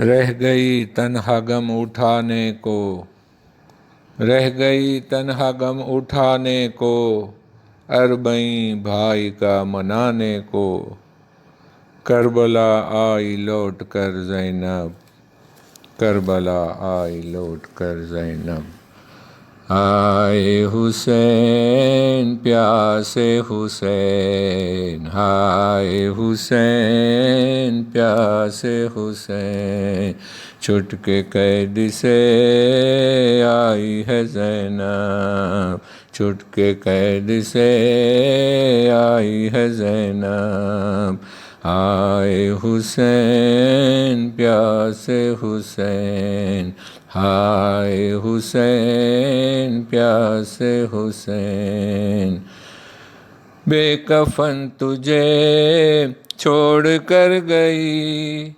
رہ گئی تنہا غم اٹھانے کو، رہ گئی تنہا غم اٹھانے کو، اربعین بھائی کا منانے کو۔ کربلا آئی لوٹ کر زینب، کربلا آئی لوٹ کر زینب۔ ہائے حسین پیاسے حسین، ہائے حسین پیاسے حسین، چھٹ کے قید سے آئی ہے زینب، چھٹ کے قید سے آئی ہے زینب۔ ہائے حسین پیاسے حسین، ہائے حسین پیاسے حسین۔ بے کفن تجھے چھوڑ کر گئی،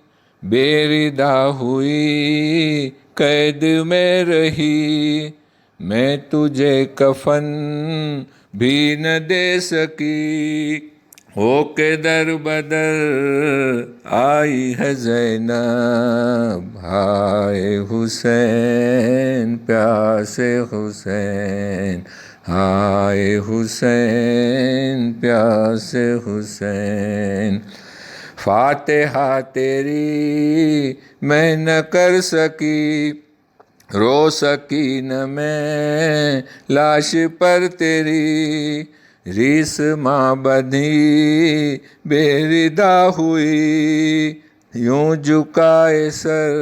بے ردا ہوئی قید میں رہی، میں تجھے کفن بھی نہ دے سکی، ہو کے در بدر آئی ہے زینب۔ ہائے حسین پیاسے حسین، ہائے حسین پیاسے حسین۔ فاتحہ تیری میں نہ کر سکی، رو سکی نہ میں لاش پر تیری، ریس ماں بدھی بے ردا ہوئی، یوں جھکائے سر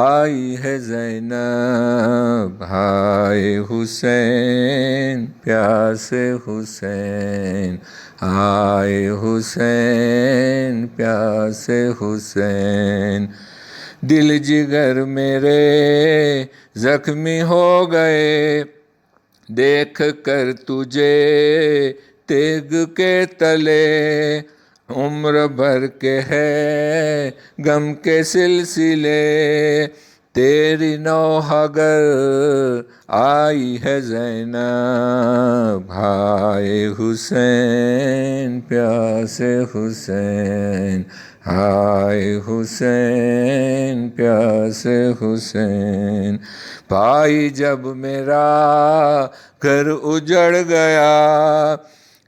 آئی ہے زینب۔ ہائے حسین پیاسے حسین، ہائے حسین پیاسے حسین۔ دل جگر میرے زخمی ہو گئے، دیکھ کر تجھے تیغ کے تلے، عمر بھر کے ہے غم کے سلسلے، تیری نوح گر آئی ہے زینب۔ ہائے حسین پیاسے حسین، ہائے حسین پیاسے حسین۔ بھائی جب میرا گھر اجڑ گیا،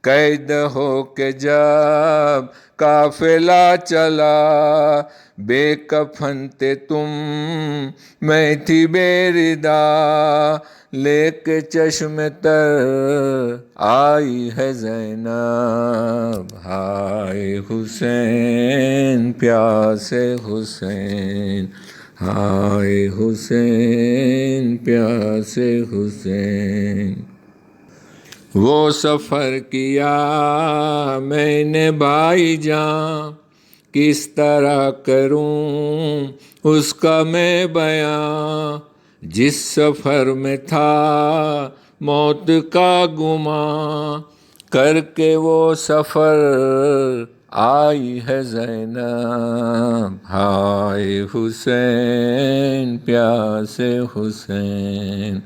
قید ہو کے جب قافلہ چلا، بے کفن تھے تم میں تھی بے ردا، لے کے چشم تر آئی ہے زینب۔ ہائے حسین پیاسے حسین، ہائے حسین پیاسے حسین۔ وہ سفر کیا میں نے بھائی جان، کس طرح کروں اس کا میں بیان، جس سفر میں تھا موت کا گمان، کر کے وہ سفر آئی ہے زینب۔ ہائے حسین پیاسے حسین،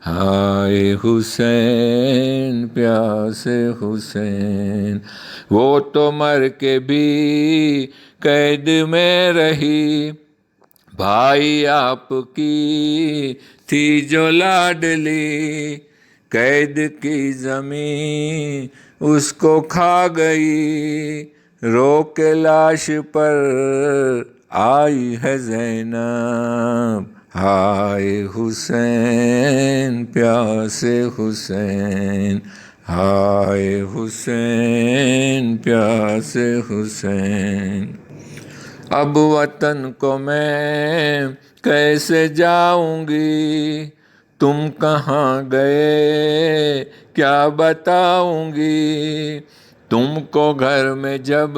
ہائے حسین پیاسے حسین۔ وہ تو مر کے بھی قید میں رہی، بھائی آپ کی تھی جو لاڈلی، قید کی زمین اس کو کھا گئی، رو کے لاش پر آئی ہے زینب۔ ہائے حسین پیاسے حسین، ہائے حسین پیاسے حسین۔ اب وطن کو میں کیسے جاؤں گی، تم کہاں گئے کیا بتاؤں گی، تم کو گھر میں جب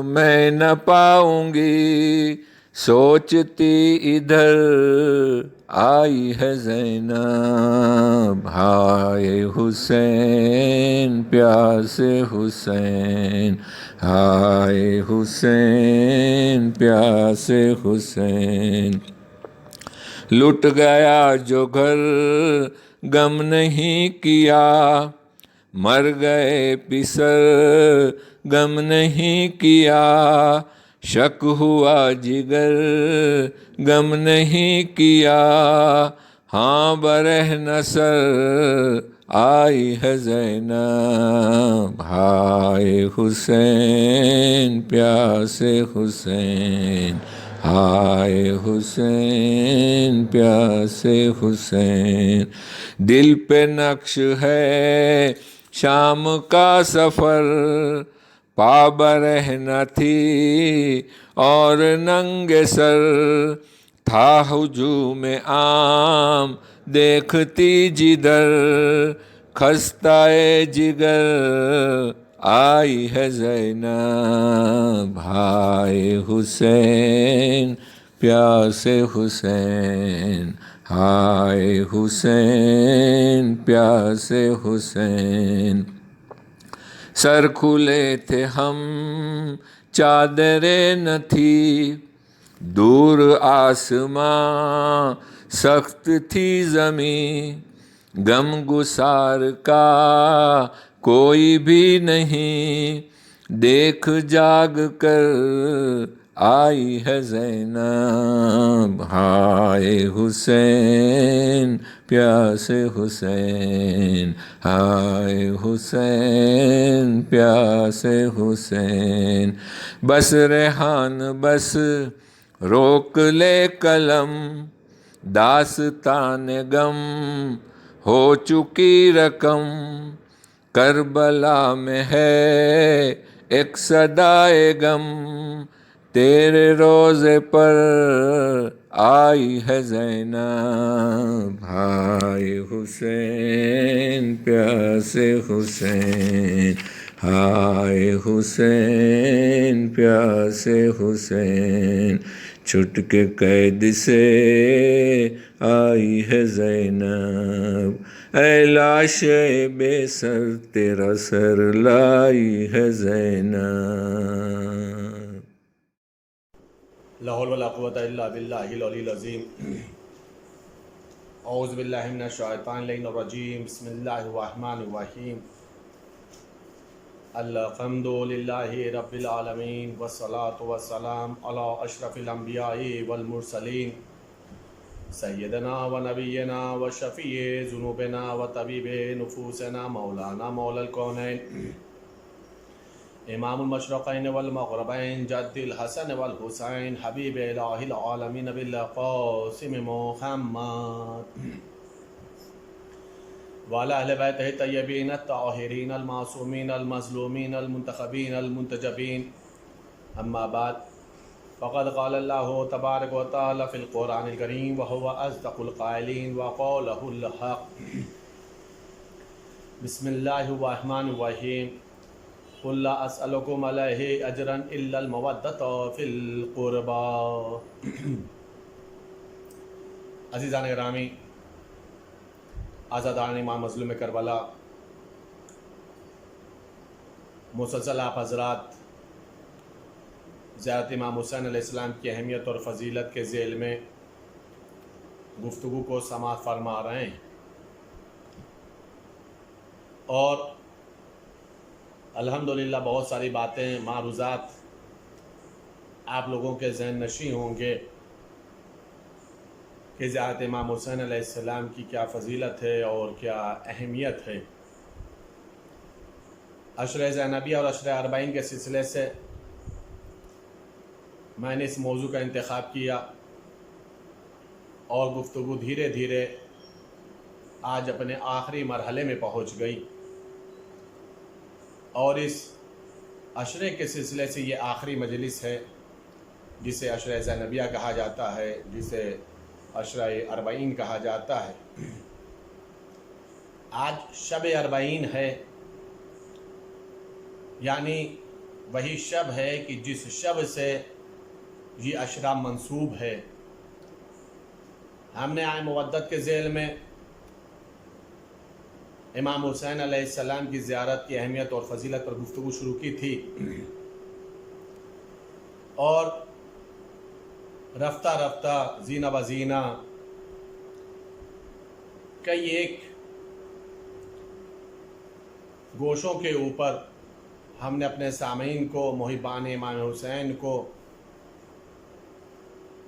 میں نہ پاؤں گی، سوچتی ادھر آئی ہے زینب۔ ہائے حسین پیاسے حسین، ہائے حسین پیاسے حسین۔ لٹ گیا جو گھر غم نہیں کیا، مر گئے پسر غم نہیں کیا، شک ہوا جگر غم نہیں کیا، ہاں برہ نصر آئی ہے زینب، ہائے حسین پیاسے حسین، ہائے حسین پیاسے حسین، دل پہ نقش ہے شام کا سفر، پابرہ نہ تھی اور ننگ سر، تھا ہجوم عام دیکھتی جدھر، خستہ جگر آئی ہے زینب، ہائے حسین پیاسے حسین، ہائے حسین پیاسے حسین، سر کھلے تھے ہم چادریں نہ تھی، دور آسماں سخت تھی زمین، غم گسار کا کوئی بھی نہیں، دیکھ جاگ کر آئی ہے زینب، ہائے حسین پیاسے حسین، ہائے حسین پیاسے حسین، بس ریحان بس روک لے قلم، داستان غم ہو چکی رقم، کربلا میں ہے ایک صدائے غم، تیرے روزے پر آئی ہے زینب، ہائے حسین پیاسے حسین، ہائے حسین پیاسے حسین، چھٹ کے قید سے آئی ہے زینب، اے لاش بے سر تیرا سر لائی ہے زینب۔ لا حول ولا قوة الا باللہ العلی العظیم۔ اعوذ باللہ من الشیطان اللعین الرجیم، بسم اللہ الرحمن الرحیم، الحمد للہ رب العالمین، والصلاة والسلام علی اشرف الانبیاء والمرسلین، سیدنا و نبینا و شفیع ذنوبنا و طبیب نفوسنا مولانا مولا الکونین، امام المشرقین والمغربین، جد الحسن والحسین، حبیب الہ العالمین بالقاسم محمد، وعلی اہل بیتہ الطیبین الطاہرین المعصومین المظلومین المنتخبین المنتجبین، اما بعد، فقد قال اللہ تبارک و تعالی فی القرآن الکریم وہو اصدق القائلین وقولہ الحق، بسم اللہ الرحمن الرحیم، قل لا اسألکم علیہ اجرا الا المودۃ فی القربى۔ عزیزان گرامی، آزادان امام مظلوم کربلا، مسلسل آپ حضرات زیارت امام حسین علیہ السلام کی اہمیت اور فضیلت کے ذیل میں گفتگو کو سماعت فرما رہے ہیں، اور الحمدللہ بہت ساری باتیں معروضات آپ لوگوں کے ذہن نشیں ہوں گے کہ زیارت امام حسین علیہ السلام کی کیا فضیلت ہے اور کیا اہمیت ہے۔ عشرہ زینبیہ اور عشرہ اربعین کے سلسلے سے میں نے اس موضوع کا انتخاب کیا، اور گفتگو دھیرے دھیرے آج اپنے آخری مرحلے میں پہنچ گئی، اور اس عشرے کے سلسلے سے یہ آخری مجلس ہے جسے عشرہ زینبیہ کہا جاتا ہے، جسے عشرہ اربعین کہا جاتا ہے۔ آج شب اربعین ہے، یعنی وہی شب ہے کہ جس شب سے یہ عشرہ منسوب ہے۔ ہم نے آئے مودت کے ذیل میں امام حسین علیہ السلام کی زیارت کی اہمیت اور فضیلت پر گفتگو شروع کی تھی، اور رفتہ رفتہ زینہ بزینہ کئی ایک گوشوں کے اوپر ہم نے اپنے سامعین کو، محبان امام حسین کو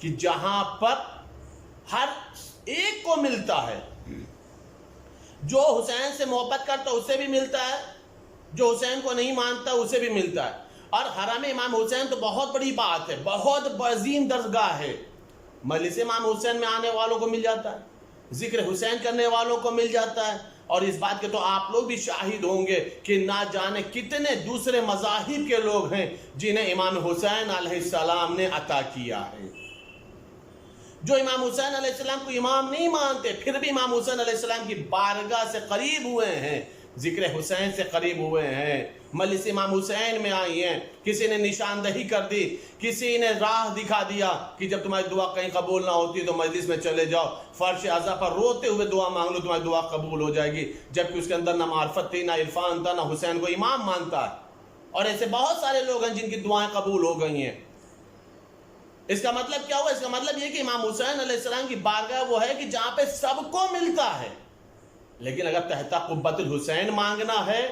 کہ جہاں پر ہر ایک کو ملتا ہے، جو حسین سے محبت کرتا ہے اسے بھی ملتا ہے، جو حسین کو نہیں مانتا اسے بھی ملتا ہے۔ اور حرم امام حسین تو بہت بڑی بات ہے، بہت عظیم درگاہ ہے، مجلس امام حسین میں آنے والوں کو مل جاتا ہے، ذکر حسین کرنے والوں کو مل جاتا ہے۔ اور اس بات کے تو آپ لوگ بھی شاہد ہوں گے کہ نہ جانے کتنے دوسرے مذاہب کے لوگ ہیں جنہیں امام حسین علیہ السلام نے عطا کیا ہے، جو امام حسین علیہ السلام کو امام نہیں مانتے پھر بھی امام حسین علیہ السلام کی بارگاہ سے قریب ہوئے ہیں، ذکر حسین سے قریب ہوئے ہیں، مجلس امام حسین میں آئی ہیں، کسی نے نشاندہی کر دی، کسی نے راہ دکھا دیا کہ جب تمہاری دعا کہیں قبول نہ ہوتی تو مجلس میں چلے جاؤ، فرش عزا پر روتے ہوئے دعا مانگ لو، تمہاری دعا قبول ہو جائے گی، جبکہ اس کے اندر نہ معرفت تھی، نہ عرفان تھا، نہ حسین کو امام مانتا ہے۔ اور ایسے بہت سارے لوگ ہیں جن کی دعائیں قبول ہو گئی ہیں۔ اس کا مطلب کیا ہوا؟ اس کا مطلب یہ کہ امام حسین علیہ السلام کی بارگاہ وہ ہے کہ جہاں پہ سب کو ملتا ہے، لیکن اگر تحت قبۃ الحسین مانگنا ہے،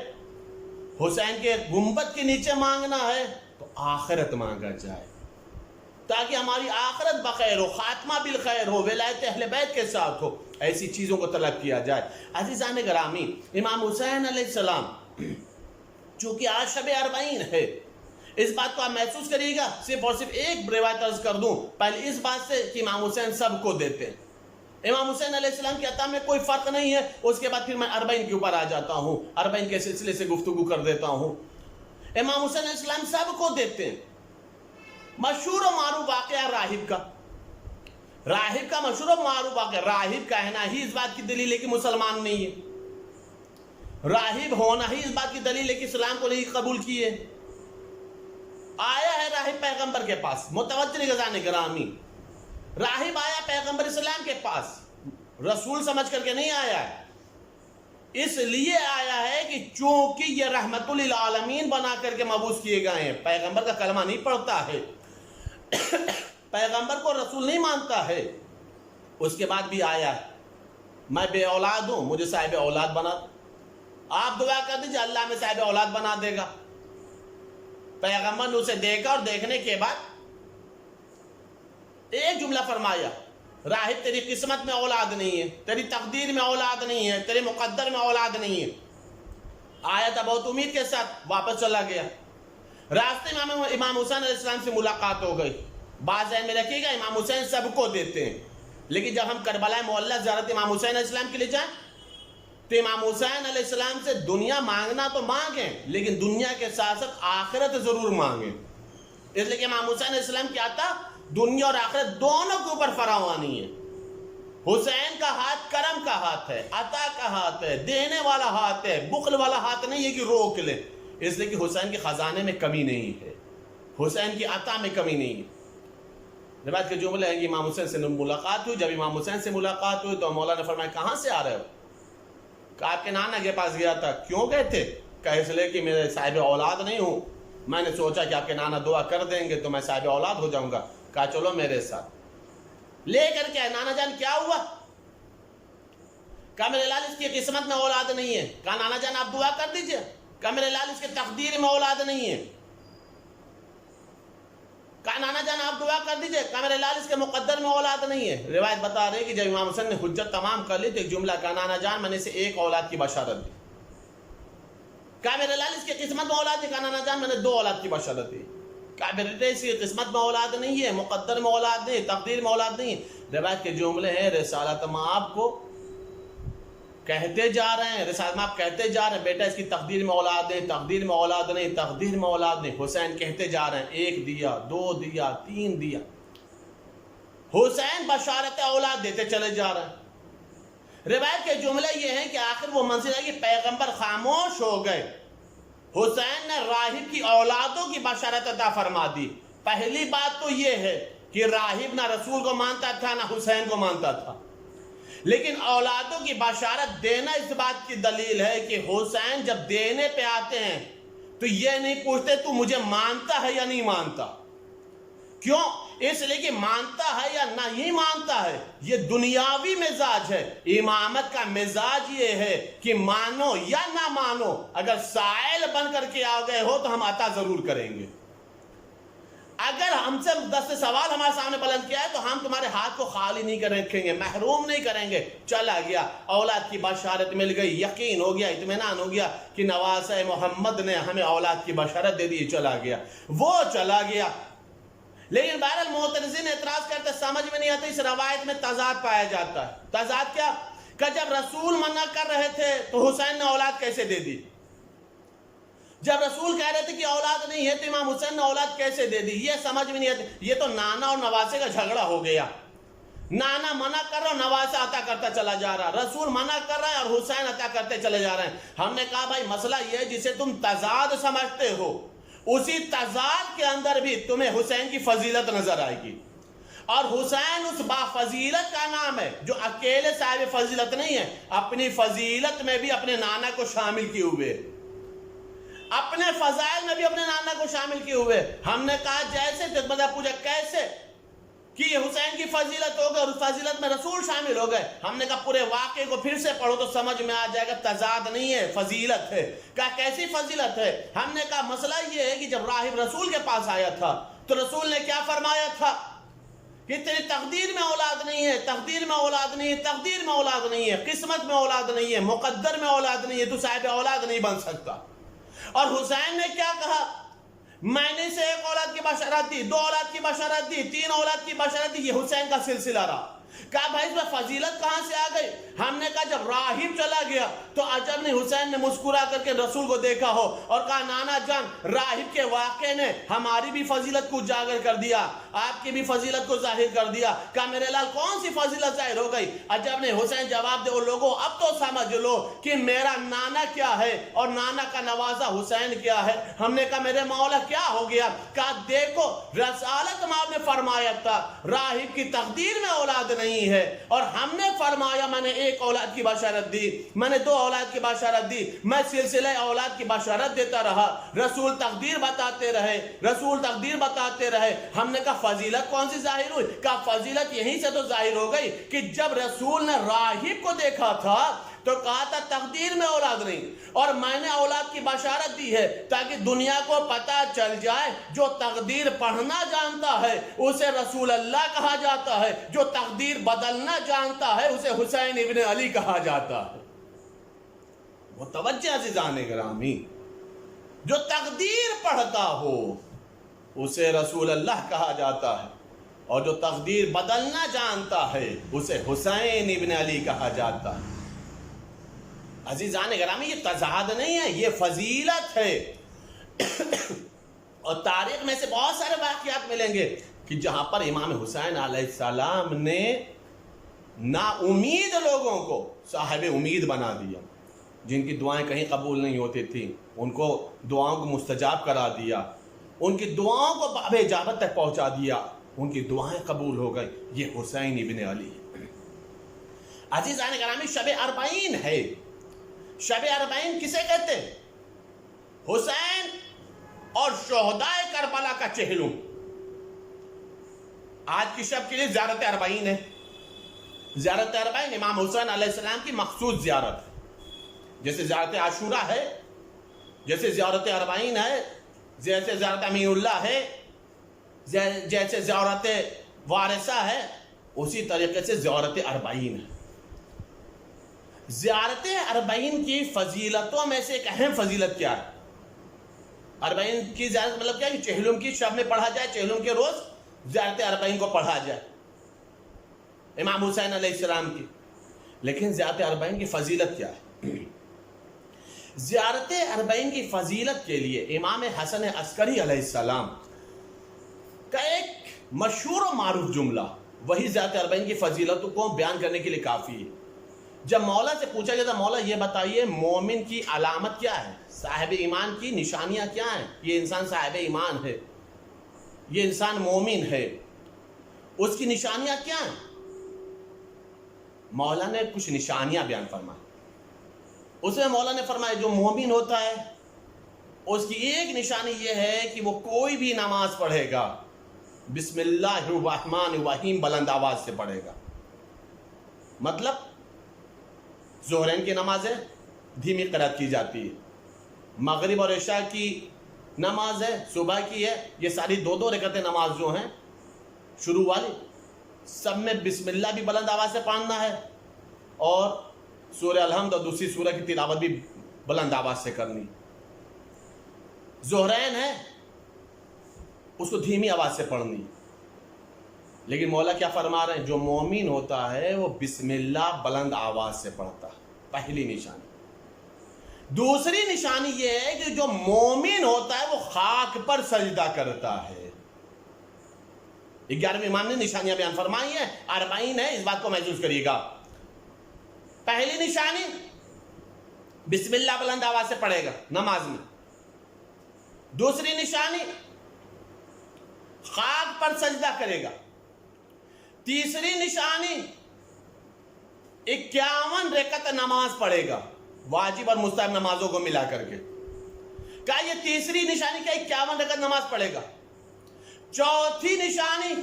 حسین کے گنبد کے نیچے مانگنا ہے، تو آخرت مانگا جائے تاکہ ہماری آخرت بخیر ہو، خاتمہ بالخیر ہو، ولایت اہل بیت کے ساتھ ہو، ایسی چیزوں کو طلب کیا جائے۔ عزیزان گرامی، امام حسین علیہ السلام چونکہ آج شب اربعین ہے، اس بات کو آپ محسوس کریے گا۔ صرف اور صرف ایک روایت عرض کر دوں پہلے اس بات سے کہ امام حسین سب کو دیتے ہیں، امام حسین علیہ السلام کی عطا میں کوئی فرق نہیں ہے۔ اس کے بعد پھر میں اربعین کے اوپر آ جاتا ہوں، اربعین کے سلسلے سے گفتگو کر دیتا ہوں۔ امام حسین علیہ السلام سب کو دیتے ہیں۔ مشہور و معروف واقعہ راہب کا مشہور و معروف واقعہ، راہب کہنا ہی اس بات کی دلیل ہے کہ مسلمان نہیں ہے، راہب ہونا ہی اس بات کی دلیل ہے کہ اسلام کو نہیں قبول کیے۔ آیا ہے راہب پیغمبر کے پاس، متوجہ گزان گرامی، راہب آیا پیغمبر اسلام کے پاس، رسول سمجھ کر کے نہیں آیا ہے، اس لیے آیا ہے کہ چونکہ یہ رحمت للعالمین بنا کر کے مبعوث کیے گئے ہیں، پیغمبر کا کلمہ نہیں پڑھتا ہے، پیغمبر کو رسول نہیں مانتا ہے، اس کے بعد بھی آیا ہے میں بے اولاد ہوں، مجھے صاحب اولاد بنا دو۔ آپ دعا کر دیجئے اللہ میں صاحب اولاد بنا دے گا۔ پیغمبر نے اسے دیکھا اور دیکھنے کے بعد ایک جملہ فرمایا، راہب تیری قسمت میں اولاد نہیں ہے، تیری تقدیر میں اولاد نہیں ہے، تیرے مقدر میں اولاد نہیں ہے۔ آیا تھا بہت امید کے ساتھ، واپس چلا گیا۔ راستے میں امام حسین علیہ السلام سے ملاقات ہو گئی۔ بات ذہن میں رکھیے گا، امام حسین سب کو دیتے ہیں، لیکن جب ہم کربلا معلیٰ زیارت امام حسین علیہ السلام کے لیے جائیں تو امام حسین علیہ السلام سے دنیا مانگنا تو مانگیں، لیکن دنیا کے ساتھ ساتھ آخرت ضرور مانگیں، اس لیے کہ امام حسین علیہ السلام کی عطا دنیا اور آخرت دونوں کے اوپر فراوانی ہے۔ حسین کا ہاتھ کرم کا ہاتھ ہے، عطا کا ہاتھ ہے، دینے والا ہاتھ ہے، بخل والا ہاتھ نہیں ہے کہ روک لے، اس لیے کہ حسین کے خزانے میں کمی نہیں ہے، حسین کی عطا میں کمی نہیں ہے۔ روایت کے جملے ہیں کہ امام حسین سے ملاقات ہوئی، جب امام حسین سے ملاقات ہوئی تو مولا نے فرمایا کہاں سے آ رہے ہو؟ کہ آپ کے نانا کے پاس گیا تھا۔ کیوں گئے تھے؟ کہ اس لیے کہ میرے صاحب اولاد نہیں ہوں، میں نے سوچا کہ آپ کے نانا دعا کر دیں گے تو میں صاحب اولاد ہو جاؤں گا۔ کہا چلو میرے ساتھ لے کر کے۔ نانا جان کیا ہوا؟ کہا میرے لال اس کی قسمت میں اولاد نہیں ہے۔ کہا نانا جان آپ دعا کر دیجئے۔ کہا میرے لال اس کے تقدیر میں اولاد نہیں ہے۔ کہا نانا جان آپ دعا کر دیجئے۔ کہا میرے لال اس کے مقدر میں اولاد نہیں ہے۔ روایت بتا رہے کہ جب امام حسین نے حجت تمام کر لی تو ایک جملہ کہا نانا جان میں نے اسے ایک اولاد کی بشارت دی۔ کہا میرے لال اس کی قسمت میں اولاد ہے؟ کہا نانا جان میں نے 2 اولاد کی بشارت دی۔ کہا میرے اس کی قسمت میں اولاد نہیں ہے، مقدر میں اولاد نہیں، تقدیر میں اولاد نہیں۔ روایت کے جملے ہیں رسالت مآب کو کہتے جا رہے ہیں، رسالت مآب کہتے جا رہے ہیں بیٹا اس کی تقدیر میں اولاد نہیں، تقدیر میں اولاد نہیں، تقدیر میں اولاد نہیں۔ حسین کہتے جا رہے ہیں 1 دیا، 2 دیا، 3 دیا، حسین بشارت اولاد دیتے چلے جا رہے ہیں۔ روایت کے جملے یہ ہیں کہ آخر وہ منزل ہے کہ پیغمبر خاموش ہو گئے، حسین نے راہب کی اولادوں کی بشارت عطا فرما دی۔ پہلی بات تو یہ ہے کہ راہب نہ رسول کو مانتا تھا نہ حسین کو مانتا تھا، لیکن اولادوں کی بشارت دینا اس بات کی دلیل ہے کہ حسین جب دینے پہ آتے ہیں تو یہ نہیں پوچھتے تو مجھے مانتا ہے یا نہیں مانتا۔ کیوں؟ اس لیے کہ مانتا ہے یا نہیں مانتا ہے یہ دنیاوی مزاج ہے، امامت کا مزاج یہ ہے کہ مانو یا نہ مانو، اگر سائل بن کر کے آ گئے ہو تو ہم عطا ضرور کریں گے۔ اگر ہم سے 10 سوال ہمارے سامنے بلند کیا ہے تو ہم تمہارے ہاتھ کو خالی نہیں رکھیں گے، محروم نہیں کریں گے۔ چلا گیا، اولاد کی بشارت مل گئی، یقین ہو گیا، اطمینان ہو گیا کہ نواسہ محمد نے ہمیں اولاد کی بشارت دے دی، چلا گیا، وہ چلا گیا۔ لیکن بہرحال معترضین اعتراض کرتے سمجھ میں نہیں آتا، اس روایت میں تضاد پایا جاتا ہے۔ تضاد کیا؟ کہ جب رسول منع کر رہے تھے تو حسین نے اولاد کیسے دے دی؟ جب رسول کہہ رہے تھے کہ اولاد نہیں ہے تو امام حسین نے اولاد کیسے دے دی؟ یہ سمجھ میں نہیں آتی۔ یہ تو نانا اور نواسے کا جھگڑا ہو گیا، نانا منع کر رہا اور نواسہ عطا کرتا چلا جا رہا، رسول منع کر رہا ہے اور حسین عطا کرتے چلے جا رہے ہیں۔ ہم نے کہا بھائی مسئلہ یہ ہے جسے تم تضاد سمجھتے ہو، اسی تضاد کے اندر بھی تمہیں حسین کی فضیلت نظر آئے گی، اور حسین اس با فضیلت کا نام ہے جو اکیلے صاحب فضیلت نہیں ہے، اپنی فضیلت میں بھی اپنے نانا کو شامل کیے ہوئے، اپنے فضائل میں بھی اپنے نانا کو شامل کیے ہوئے۔ ہم نے کہا جیسے پوچھا کیسے کہ یہ حسین کی فضیلت ہو گئی اور اس فضیلت میں رسول شامل ہو گئے۔ ہم نے کہا پورے واقعے کو پھر سے پڑھو تو سمجھ میں آ جائے گا، تضاد نہیں ہے، فضیلت ہے۔ کہا کیسی فضیلت ہے؟ ہم نے کہا مسئلہ یہ ہے کہ جب راہب رسول کے پاس آیا تھا تو رسول نے کیا فرمایا تھا کہ تیری تقدیر میں اولاد نہیں ہے، تقدیر میں اولاد نہیں ہے، تقدیر میں اولاد نہیں ہے، قسمت میں اولاد نہیں ہے، مقدر میں اولاد نہیں ہے، تو صاحب اولاد نہیں بن سکتا۔ اور حسین نے کیا کہا؟ میں نے اسے 1 اولاد کی بشارت دی، 2 اولاد کی بشارت دی، 3 اولاد کی بشارت دی، یہ حسین کا سلسلہ رہا۔ کہا بھائی اس میں فضیلت کہاں سے آ گئی؟ ہم نے کہا جب راہب چلا گیا تو عجب نہیں حسین نے مسکرا کر کے رسول کو دیکھا ہو اور کہا نانا جان راہب کے واقعے نے ہماری بھی فضیلت کو اجاگر کر دیا، آپ کی بھی فضیلت کو ظاہر کر دیا۔ کہا میرے لال کون سی فضیلت ظاہر ہو گئی؟ عجب نہیں حسین جواب دے وہ لوگوں اب تو سمجھ لو کہ میرا نانا کیا ہے اور نانا کا نوازہ حسین کیا ہے۔ ہم نے کہا میرے مولا کیا ہو گیا؟ کہا دیکھو رسالت میں آپ نے فرمایا تھا راہب کی تقدیر میں اولاد نہیں ہے، اور ہم نے فرمایا میں نے 1 اولاد کی بشارت دی، میں نے 2 اولاد کی بشارت دی، میں سلسلہ اولاد کی بشارت دیتا رہا، رسول تقدیر بتاتے رہے، رسول تقدیر بتاتے رہے۔ ہم نے کہا فضیلت کون سی ظاہر ہوئی؟ کہا فضیلت یہیں سے تو ظاہر ہو گئی کہ جب رسول نے راہب کو دیکھا تھا تو کہا تھا تقدیر میں اولاد نہیں، اور میں نے اولاد کی بشارت دی ہے تاکہ دنیا کو پتا چل جائے جو تقدیر پڑھنا جانتا ہے اسے رسول اللہ کہا جاتا ہے، جو تقدیر بدلنا جانتا ہے اسے حسین ابن علی کہا جاتا ہے۔ متوجہ عزیزان گرامی، جو تقدیر پڑھتا ہو اسے رسول اللہ کہا جاتا ہے، اور جو تقدیر بدلنا جانتا ہے اسے حسین ابن علی کہا جاتا ہے۔ عزیزان گرامی یہ تضاد نہیں ہے، یہ فضیلت ہے۔ اور تاریخ میں سے بہت سارے واقعات ملیں گے کہ جہاں پر امام حسین علیہ السلام نے نا امید لوگوں کو صاحب امید بنا دیا، جن کی دعائیں کہیں قبول نہیں ہوتی تھیں ان کو دعاؤں کو مستجاب کرا دیا، ان کی دعاؤں کو باب اجابت تک پہنچا دیا، ان کی دعائیں قبول ہو گئی۔ یہ حسین ابن علی ہے۔ عزیزان گرامی شب اربعین ہے۔ شب اربعین کسے کہتے ہیں؟ حسین اور شہداء کربلا کا چہلم۔ آج کی شب کے لیے زیارت اربعین ہے۔ زیارت اربعین امام حسین علیہ السلام کی مخصوص زیارت ہے، جیسے زیارت عاشورہ ہے، جیسے زیارت اربعین ہے، جیسے زیارت امین اللہ ہے، جیسے زیارت وارثہ ہے، اسی طریقے سے زیارت اربعین ہے۔ زیارت اربعین کی فضیلتوں میں سے ایک اہم فضیلت کیا ہے؟ اربعین کی زیارت مطلب کیا ہے کہ چہلم کی شب میں پڑھا جائے، چہلم کے روز زیارت اربعین کو پڑھا جائے امام حسین علیہ السلام کی۔ لیکن زیارت اربعین کی فضیلت کیا ہے؟ زیارت اربعین کی فضیلت کے لیے امام حسن عسکری علیہ السلام کا ایک مشہور و معروف جملہ وہی زیارت اربعین کی فضیلتوں کو بیان کرنے کے لیے کافی ہے۔ جب مولا سے پوچھا گیا تھا مولا یہ بتائیے مومن کی علامت کیا ہے، صاحب ایمان کی نشانیاں کیا ہیں، یہ انسان صاحب ایمان ہے، یہ انسان مومن ہے، اس کی نشانیاں کیا ہیں؟ مولا نے کچھ نشانیاں بیان فرمائی۔ اس میں مولا نے فرمایا جو مومن ہوتا ہے اس کی ایک نشانی یہ ہے کہ وہ کوئی بھی نماز پڑھے گا بسم اللہ الرحمن الرحیم بلند آواز سے پڑھے گا۔ مطلب ظہرین کی نمازیں دھیمی قرات کی جاتی ہے، مغرب اور عشاء کی نماز ہے صبح کی ہے، یہ ساری 2 رکعتیں نماز جو ہیں شروع والی، سب میں بسم اللہ بھی بلند آواز سے پڑھنا ہے، اور سورہ الحمد اور دوسری سورہ کی تلاوت بھی بلند آواز سے کرنی۔ ظہرین ہے، اس کو دھیمی آواز سے پڑھنی۔ لیکن مولا کیا فرما رہے ہیں؟ جو مومن ہوتا ہے وہ بسم اللہ بلند آواز سے پڑھتا ہے، پہلی نشانی۔ دوسری نشانی یہ ہے کہ جو مومن ہوتا ہے وہ خاک پر سجدہ کرتا ہے۔ 11ویں امام نے نشانیاں بیان فرمائی ہیں، 40 ہے، اس بات کو محسوس کریے گا۔ پہلی نشانی بسم اللہ بلند آواز سے پڑھے گا نماز میں۔ دوسری نشانی خاک پر سجدہ کرے گا۔ تیسری نشانی 51 رکعت نماز پڑھے گا، واجب اور مستحب نمازوں کو ملا کر کے۔ کہا یہ تیسری نشانی کیا 51 رکعت نماز پڑھے گا۔ چوتھی نشانی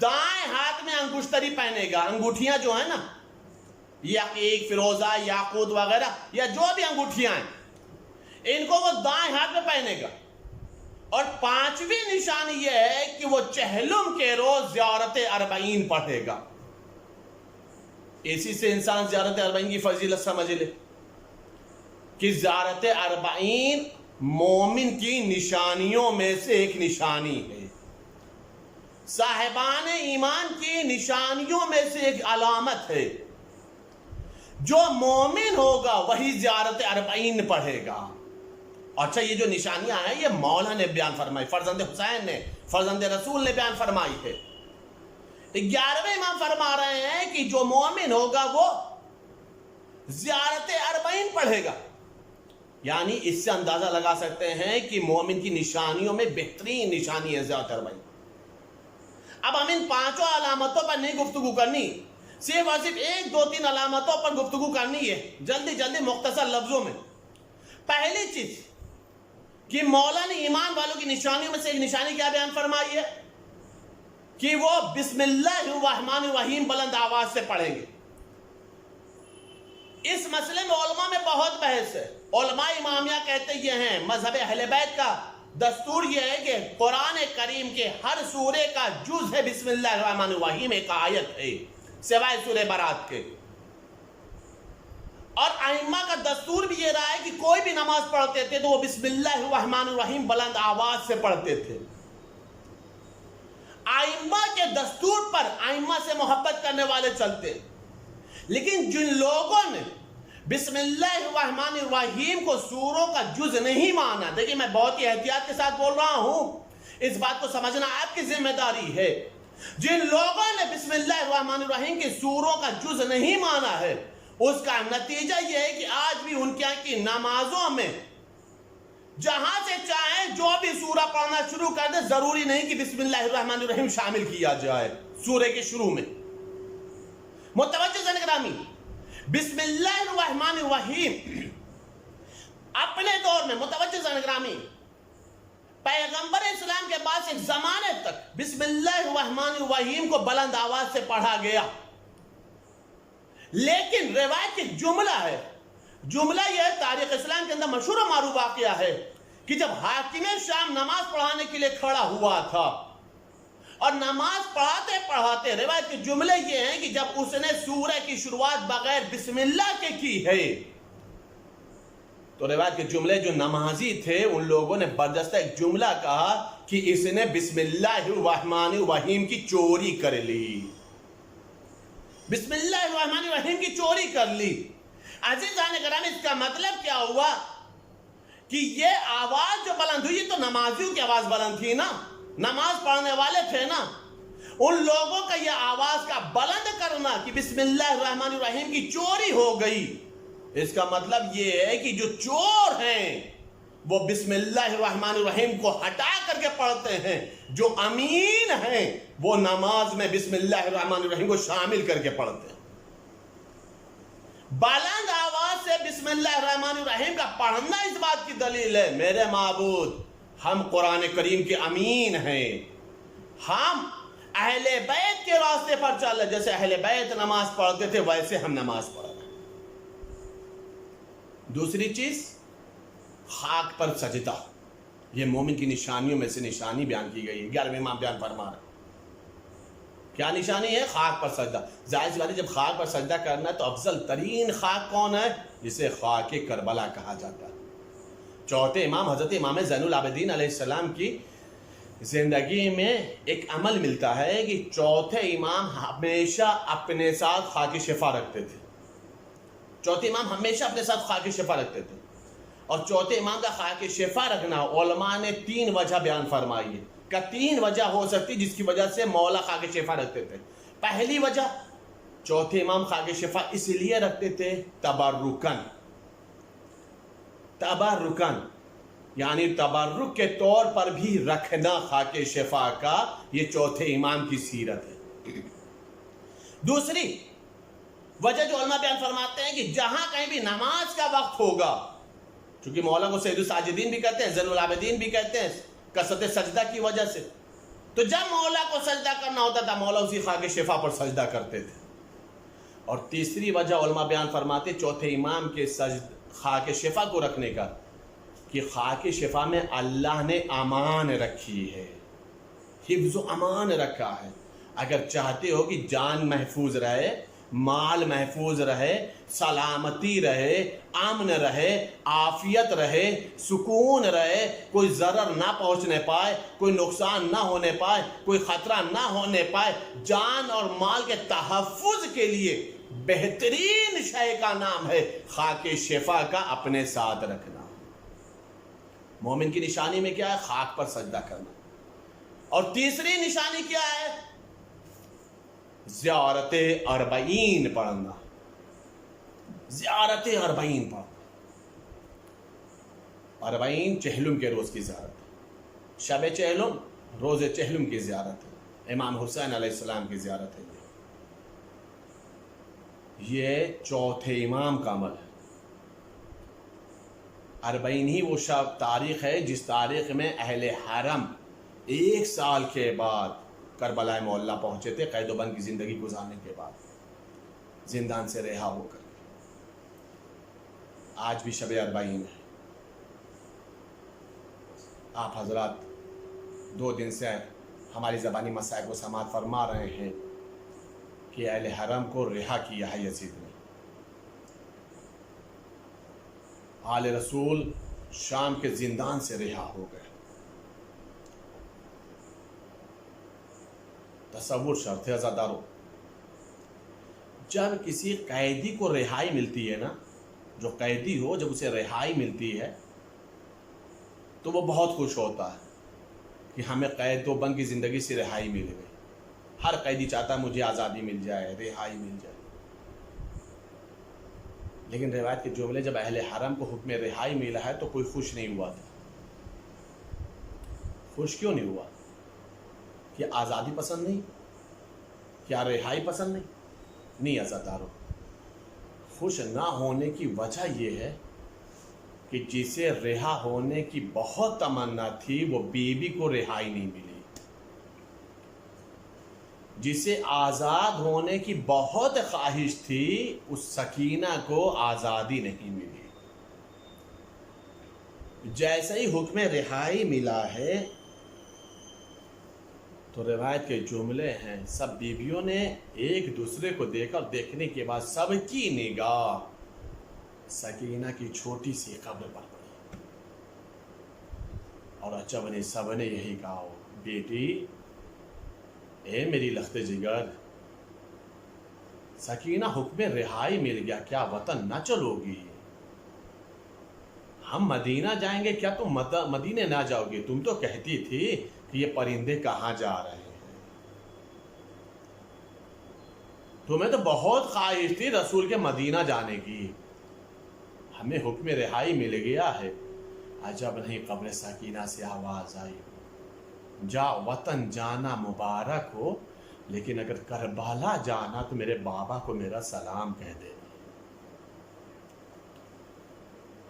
دائیں ہاتھ میں انگشتری پہنے گا۔ انگوٹھیاں جو ہیں نا، یقیق، فیروزہ، یاقوت وغیرہ، یا جو بھی انگوٹھیاں ہیں، ان کو وہ دائیں ہاتھ میں پہنے گا۔ اور 5ویں نشانی یہ ہے کہ وہ چہلم کے روز زیارت 40 پڑھے گا۔ اسی سے انسان زیارت 40 کی فضیلت سمجھ لے کہ زیارت 40 مومن کی نشانیوں میں سے ایک نشانی ہے، صاحبان ایمان کی نشانیوں میں سے ایک علامت ہے۔ جو مومن ہوگا وہی زیارت 40 پڑھے گا۔ اچھا، یہ جو نشانیاں ہیں یہ مولا نے بیان فرمائی، فرزند حسین نے، فرزند رسول نے بیان فرمائی ہے۔ 11ویں امام فرما رہے ہیں کہ جو مومن ہوگا وہ زیارت 40 پڑھے گا۔ یعنی اس سے اندازہ لگا سکتے ہیں کہ مومن کی نشانیوں میں بہترین نشانی ہے زیارت 40۔ اب ہم ان 5 علامتوں پر نہیں گفتگو کرنی، صرف اور صرف 1 2 3 علامتوں پر گفتگو کرنی ہے، جلدی جلدی مختصر لفظوں میں۔ پہلی چیز کہ مولا نے ایمان والوں کی نشانیوں میں سے ایک نشانی کیا بیان فرمائی ہے کہ وہ بسم اللہ الرحمن الرحیم بلند آواز سے پڑھیں گے۔ اس مسئلے میں علماء میں بہت بحث ہے۔ علماء امامیہ کہتے یہ ہیں، مذہب اہل بیت کا دستور یہ ہے کہ قرآن کریم کے ہر سورے کا جز ہے بسم اللہ الرحمن الرحیم، ایک آیت ہے سوائے سورہ برات کے۔ اور ائمہ کا دستور بھی یہ رہا ہے کہ کوئی بھی نماز پڑھتے تھے تو وہ بسم اللہ الرحمن الرحیم بلند آواز سے پڑھتے تھے۔ ائمہ کے دستور پر ائمہ سے محبت کرنے والے چلتے، لیکن جن لوگوں نے بسم اللہ الرحمن الرحیم کو سوروں کا جز نہیں مانا، دیکھیں میں بہت ہی احتیاط کے ساتھ بول رہا ہوں، اس بات کو سمجھنا آپ کی ذمہ داری ہے۔ جن لوگوں نے بسم اللہ الرحمن الرحیم کی سوروں کا جز نہیں مانا ہے، اس کا نتیجہ یہ ہے کہ آج بھی ان کی نمازوں میں جہاں سے چاہیں جو بھی سورہ پڑھنا شروع کر دے، ضروری نہیں کہ بسم اللہ الرحمن الرحیم شامل کیا جائے سورے کے شروع میں۔ متوجہ زن گرامی، بسم اللہ الرحمن الرحیم اپنے دور میں، متوجہ زن گرامی، پیغمبر اسلام کے بعد ایک زمانے تک بسم اللہ الرحمن الرحیم کو بلند آواز سے پڑھا گیا، لیکن روایت ایک جملہ ہے، جملہ یہ تاریخ اسلام کے اندر مشہور و معروف واقعہ ہے کہ جب حاکم شام نماز پڑھانے کے لیے کھڑا ہوا تھا اور نماز پڑھاتے پڑھاتے روایت کے جملے یہ ہیں کہ جب اس نے سورہ کی شروعات بغیر بسم اللہ کے کی ہے تو روایت کے جملے جو نمازی تھے ان لوگوں نے بردستہ ایک جملہ کہا کہ اس نے بسم اللہ الرحمن الرحیم کی چوری کر لی، بسم اللہ الرحمن الرحیم کی چوری کر لی۔ عزیزان گرامی، اس کا مطلب کیا ہوا کہ یہ آواز جو بلند ہوئی تو نمازیوں کی آواز بلند تھی نا، نماز پڑھنے والے تھے نا، ان لوگوں کا یہ آواز کا بلند کرنا کہ بسم اللہ الرحمن الرحیم کی چوری ہو گئی، اس کا مطلب یہ ہے کہ جو چور ہیں وہ بسم اللہ الرحمن الرحیم کو ہٹا کر کے پڑھتے ہیں، جو امین ہیں وہ نماز میں بسم اللہ الرحمن الرحیم کو شامل کر کے پڑھتے ہیں۔ بلند آواز سے بسم اللہ الرحمن الرحیم کا پڑھنا اس بات کی دلیل ہے، میرے معبود ہم قرآن کریم کے امین ہیں، ہم اہل بیت کے راستے پر چل رہے، جیسے اہل بیت نماز پڑھتے تھے ویسے ہم نماز پڑھ رہے ہیں۔ دوسری چیز خاک پر سجدہ، یہ مومن کی نشانیوں میں سے نشانی بیان کی گئی ہے، 11ویں امام بیان فرما رہے ہیں۔ کیا نشانی ہے؟ خاک پر سجدہ۔ ظاہر سی بات ہے جب خاک پر سجدہ کرنا ہے تو افضل ترین خاک کون ہے؟ جسے خاک کربلا کہا جاتا ہے۔ چوتھے امام حضرت امام زین العابدین علیہ السلام کی زندگی میں ایک عمل ملتا ہے کہ چوتھے امام ہمیشہ اپنے ساتھ خاک شفا رکھتے تھے۔ چوتھے امام ہمیشہ اپنے ساتھ خاک شفا رکھتے تھے، اور چوتھے امام کا خاک شفا رکھنا علماء نے 3 وجہ بیان فرمائی ہے کہ 3 وجہ ہو سکتی جس کی وجہ سے مولا خاک شفا رکھتے تھے۔ پہلی وجہ، چوتھے امام خاک شفا اس لیے رکھتے تھے تبرکن، یعنی تبرک کے طور پر بھی رکھنا خاک شفا کا، یہ چوتھے امام کی سیرت ہے۔ دوسری وجہ جو علماء بیان فرماتے ہیں کہ جہاں کہیں بھی نماز کا وقت ہوگا، چونکہ مولا کو سید الساجدین بھی کہتے ہیں، زین العابدین بھی کہتے ہیں کثرت سجدہ کی وجہ سے، تو جب مولا کو سجدہ کرنا ہوتا تھا مولا اسی خاک شفا پر سجدہ کرتے تھے۔ اور تیسری وجہ علماء بیان فرماتے چوتھے امام کے خاک شفا کو رکھنے کا، کہ خاک شفا میں اللہ نے امان رکھی ہے، حفظ و امان رکھا ہے۔ اگر چاہتے ہو کہ جان محفوظ رہے، مال محفوظ رہے، سلامتی رہے، امن رہے، عافیت رہے، سکون رہے، کوئی ضرر نہ پہنچنے پائے، کوئی نقصان نہ ہونے پائے، کوئی خطرہ نہ ہونے پائے، جان اور مال کے تحفظ کے لیے بہترین شے کا نام ہے خاک شفا کا اپنے ساتھ رکھنا۔ مومن کی نشانی میں کیا ہے؟ خاک پر سجدہ کرنا۔ اور تیسری نشانی کیا ہے؟ زیارت اربعین پڑھنا، زیارت اربعین پڑھنا۔ اربعین چہلم کے روز کی زیارت ہے، شب چہلم روز چہلم کی زیارت ہے، امام حسین علیہ السلام کی زیارت ہے۔ یہ چوتھے امام کا عمل ہے۔ اربعین ہی وہ شب تاریخ ہے جس تاریخ میں اہل حرم 1 سال کے بعد کربلا معلیٰ پہنچے تھے، قید و بند کی زندگی گزارنے کے بعد زندان سے رہا ہو کر۔ آج بھی شب اربعین ہے۔ آپ حضرات 2 دن سے ہماری زبانی مسائل کو سماعت فرما رہے ہیں کہ اہل حرم کو رہا کیا ہے یزید نے۔ آل رسول شام کے زندان سے رہا ہو گئے۔ تصور شرط ہے عزادارو، جب کسی قیدی کو رہائی ملتی ہے نا، جو قیدی ہو جب اسے رہائی ملتی ہے تو وہ بہت خوش ہوتا ہے کہ ہمیں قید و بند کی زندگی سے رہائی مل گئی۔ ہر قیدی چاہتا ہے مجھے آزادی مل جائے، رہائی مل جائے۔ لیکن روایت کے جملے جب اہل حرم کو حکم رہائی ملا ہے تو کوئی خوش نہیں ہوا تھا۔ خوش کیوں نہیں ہوا؟ کیا آزادی پسند نہیں؟ کیا رہائی پسند نہیں عزادارو، خوش نہ ہونے کی وجہ یہ ہے کہ جسے رہا ہونے کی بہت تمنا تھی وہ بیوی کو رہائی نہیں ملی، جسے آزاد ہونے کی بہت خواہش تھی اس سکینہ کو آزادی نہیں ملی۔ جیسے ہی حکم رہائی ملا ہے تو روایت کے جملے ہیں سب بیویوں نے ایک دوسرے کو دیکھا، اور دیکھنے کے بعد سب کی نگاہ سکینہ کی چھوٹی سی قبر پر پڑی، اور عجب نے سب نے یہی کہا، بیٹی اے میری لخت جگر، سکینہ حکم رہائی مل گیا، کیا وطن نہ چلو گی؟ ہم مدینہ جائیں گے، کیا تم مدینے نہ جاؤ گی؟ تم تو کہتی تھی کہ یہ پرندے کہاں جا رہے ہیں، تمہیں تو بہت خواہش تھی رسول کے مدینہ جانے کی، ہمیں حکم رہائی مل گیا ہے۔ عجب نہیں قبر سکینہ سے آواز آئی، جا وطن جانا مبارک ہو، لیکن اگر کربلا جانا تو میرے بابا کو میرا سلام کہہ دینا۔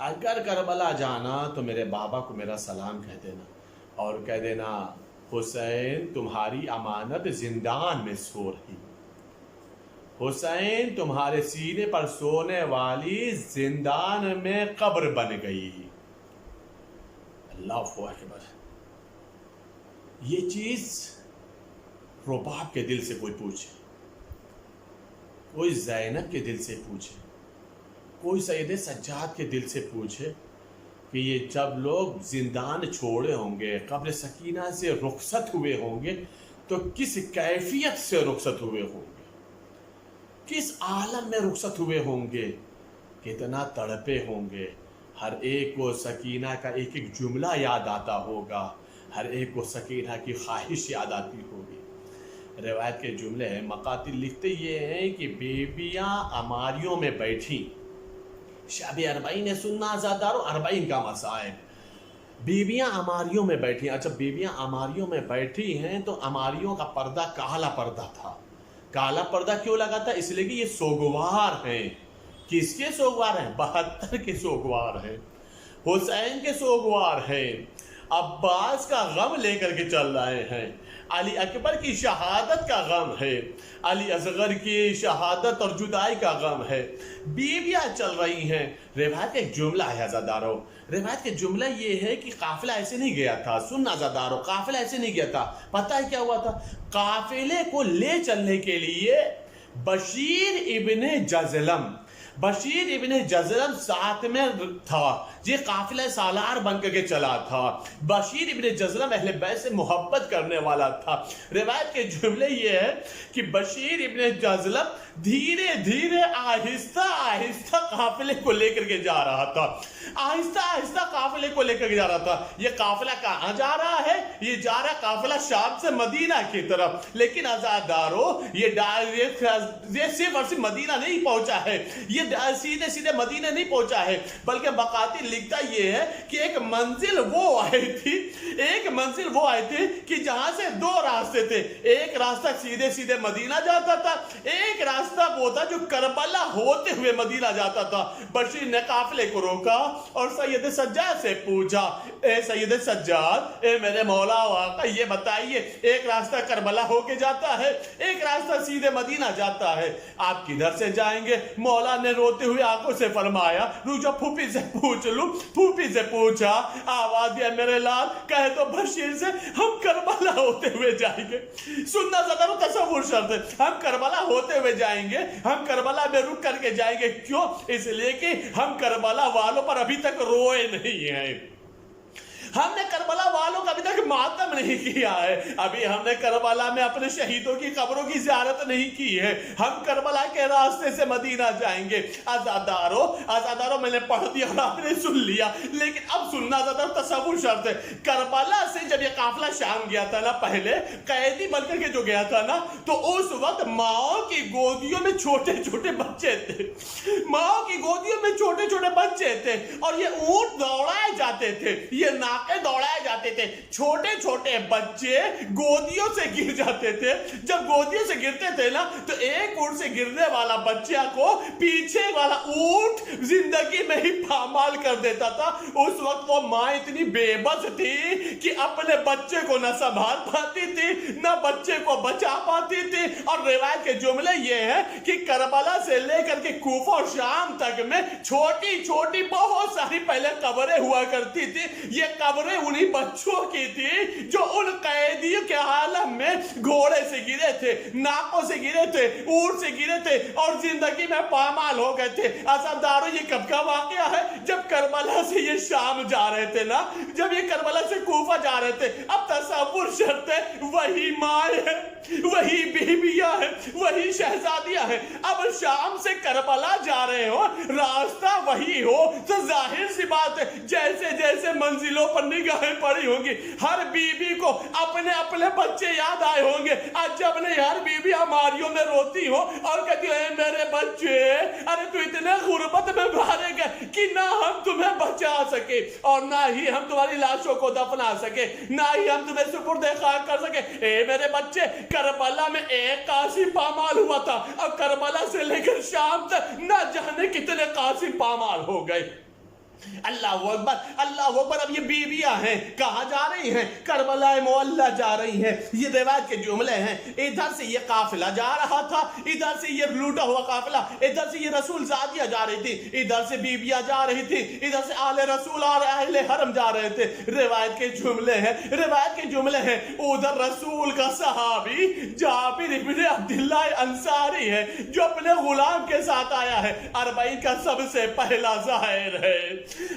اگر کربلا جانا تو میرے بابا کو میرا سلام کہہ دینا، اور کہہ دینا حسین تمہاری امانت زندان میں سو رہی، حسین تمہارے سینے پر سونے والی زندان میں قبر بن گئی۔ اللہ اکبر. یہ چیز رباب کے دل سے کوئی پوچھے, کوئی زینب کے دل سے پوچھے, کوئی سید سجاد کے دل سے پوچھے کہ یہ جب لوگ زندان چھوڑے ہوں گے, قبر سکینہ سے رخصت ہوئے ہوں گے, تو کس کیفیت سے رخصت ہوئے ہوں گے, کس عالم میں رخصت ہوئے ہوں گے, کتنا تڑپے ہوں گے. ہر ایک کو سکینہ کا ایک ایک جملہ یاد آتا ہوگا, ہر ایک کو سکینہ کی خواہش یاد آتی ہوگی. روایت کے جملے ہیں, مقاتل لکھتے یہ ہیں کہ بیویاں اماریوں میں بیٹھی, شب اربعین سننا زادارو, اربعین کا مسائل, بیویاں اماریوں میں بیٹھی. اچھا, بیویاں اماریوں میں بیٹھی ہیں تو اماریوں کا پردہ کالا پردہ تھا. کالا پردہ کیوں لگا تھا؟ اس لیے کہ یہ سوگوار ہیں. کس کے سوگوار ہیں؟ 72 کے سوگوار ہیں, حسین کے سوگوار ہیں, عباس کا غم لے کر کے چل رہے ہیں, علی اکبر کی شہادت کا غم ہے, علی اصغر کی شہادت اور جدائی کا غم ہے, بیویاں چل رہی ہیں. روایت ایک جملہ ہے عزادارو, روایت کے جملہ یہ ہے کہ قافلہ ایسے نہیں گیا تھا. سننا عزادارو, قافلہ ایسے نہیں گیا تھا. پتہ ہے کیا ہوا تھا؟ قافلے کو لے چلنے کے لیے بشیر ابن جزلم ساتھ میں تھا. یہ قافلہ سالار بن کے چلا تھا. بشیر ابن جزلم اہل بیت سے محبت کرنے والا تھا. روایت کے جملے یہ ہے کہ بشیر ابن جزلم دھیرے دھیرے آہستہ آہستہ قافلے کو لے کر کے جا رہا تھا, آہستہ آہستہ قافلے کو لے کر کے جا رہا تھا. یہ قافلہ کہاں جا رہا ہے؟ یہ جا رہا قافلہ شام سے مدینہ کی طرف. لیکن عزادارو, یہ صرف اور صرف مدینہ نہیں پہنچا ہے, یہ سیدھے سیدھے مدینہ نہیں پہنچا ہے, بلکہ مقاتل لکھتا یہ ہے کہ ایک منزل وہ آئی تھی کہ جہاں سے 2 راستے تھے. ایک راستہ سیدھے سیدھے مدینہ جاتا تھا, ایک راستہ وہ تھا جو کربلا ہوتے ہوئے مدینہ جاتا تھا. بشیر نے قافلے کو روکا اور سید سجاد سے پوچھا, اے سید سجاد, اے میرے مولا آقا, یہ بتائیے ایک راستہ کربلا ہو کے جاتا ہے, ایک راستہ سیدھے مدینہ جاتا ہے, آپ کدھر سے جائیں گے؟ مولا نے روتے ہوئے آنکھوں سے فرمایا, رجوع پھوپھی سے پوچھ لوں. پھوپھی سے پوچھا, آواز دیا میرے لال, کہے تو بشیر سے ہم کربلا ہوتے ہوئے جائیں گے. سننا ذرا تصور شرط ہے, ہم کربلا ہوتے ہوئے جائیں گے, ہم کربلا میں رک کر کے جائیں گے. کیوں؟ اس لیے کہ ہم کربلا والوں پر ابھی تک روئے نہیں ہیں, ہم نے کربلا والوں کا ابھی تک ماتم نہیں کیا ہے, ابھی ہم نے کربلا میں اپنے شہیدوں کی قبروں کی زیارت نہیں کی ہے, ہم کربلا کے راستے سے مدینہ جائیں گے. عزادارو, میں نے پڑھ دیا اور آپ نے سن لیا, لیکن اب سننا عزادارو تصور شرط ہے. کربلا سے جب یہ قافلہ شام گیا تھا نا, پہلے قیدی بن کر کے جو گیا تھا نا, تو اس وقت ماؤں کی گودیوں میں چھوٹے چھوٹے بچے تھے, ماؤں کی گودیوں میں چھوٹے چھوٹے بچے تھے, اور یہ اونٹ دوڑائے جاتے تھے, یہ دوڑائے جاتے تھے. چھوٹے چھوٹے بچے گودیوں سے گر جاتے تھے. جب گودیوں سے گرتے تھے نا, تو ایک اونٹ سے گرنے والا بچہ کو پیچھے والا اونٹ زندگی میں ہی پامال کر دیتا تھا. اس وقت وہ ماں اتنی بے بس تھی کہ اپنے بچے کو نہ سنبھال پاتی تھی, نہ بچے کو بچا پاتی تھی. اور روایت کے جملے یہ ہیں کہ کربلا سے لے کر کے کوفہ اور شام تک میں چھوٹی چھوٹی بہت ساری پہلے قبریں ہوا کرتی تھی. یہ قبریں انہی بچوں کی تھی جو ان قیدیوں کے عالم میں گھوڑے سے گرے تھے, ناکوں سے گرے تھے, اونٹ سے گرے تھے, اور زندگی میں پامال ہو گئے تھے. عزادارو, یہ کب کا واقعہ ہے؟ جب کربلا سے یہ شام جا رہے تھے نا, جب یہ کربلا سے کوفہ جا رہے تھے. اب تصور شرط ہے, وہی مائیں ہیں, وہی بیویاں ہیں, وہی شہزادیاں ہیں. اب شام سے کربلا جا رہے ہو, راستہ وہی ہو, تو ظاہر سی بات ہے جیسے جیسے منزلوں پر نگاہیں پڑی ہوں گی, ہر بیوی کو اپنے اپنے بچے یاد آئے ہوں گے. آج جب نے ہر بیوی ہماریوں میں روتی ہو اور کہتی ہو, اے میرے بچے, ارے تو اتنے غربت میں مارے گئے کہ نہ ہم تمہیں بچا سکے, اور نہ ہی ہم تمہاری لاشوں کو دفنا سکے, نہ ہی ہم تمہیں سپرد خاک کر سکے. اے میرے بچے, کربلا میں ایک قاسم پامال ہوا تھا, اب کربلا سے لے کر شام تک نہ جانے کتنے قاسم پامال ہو گئے. اللہ اکبر اللہ اکبر. اب یہ بیویاں ہیں کہاں جا رہی ہیں؟ کربلا معلی جا رہی ہیں. یہ روایت کے جملے ہیں. ادھر سے یہ قافلہ جا رہا تھا, ادھر سے یہ لوٹا ہوا قافلہ, ادھر سے یہ رسول زادیہ جا رہی تھی, ادھر سے بیویاں جا رہی تھی, ادھر سے آل رسول اور اہل حرم جا رہے تھے. روایت کے جملے ہیں, روایت کے جملے ہیں. ادھر رسول کا صحابی جابر ابن عبداللہ انصاری ہے جو اپنے غلام کے ساتھ آیا ہے. 40 کا سب سے پہلا ظاہر ہے,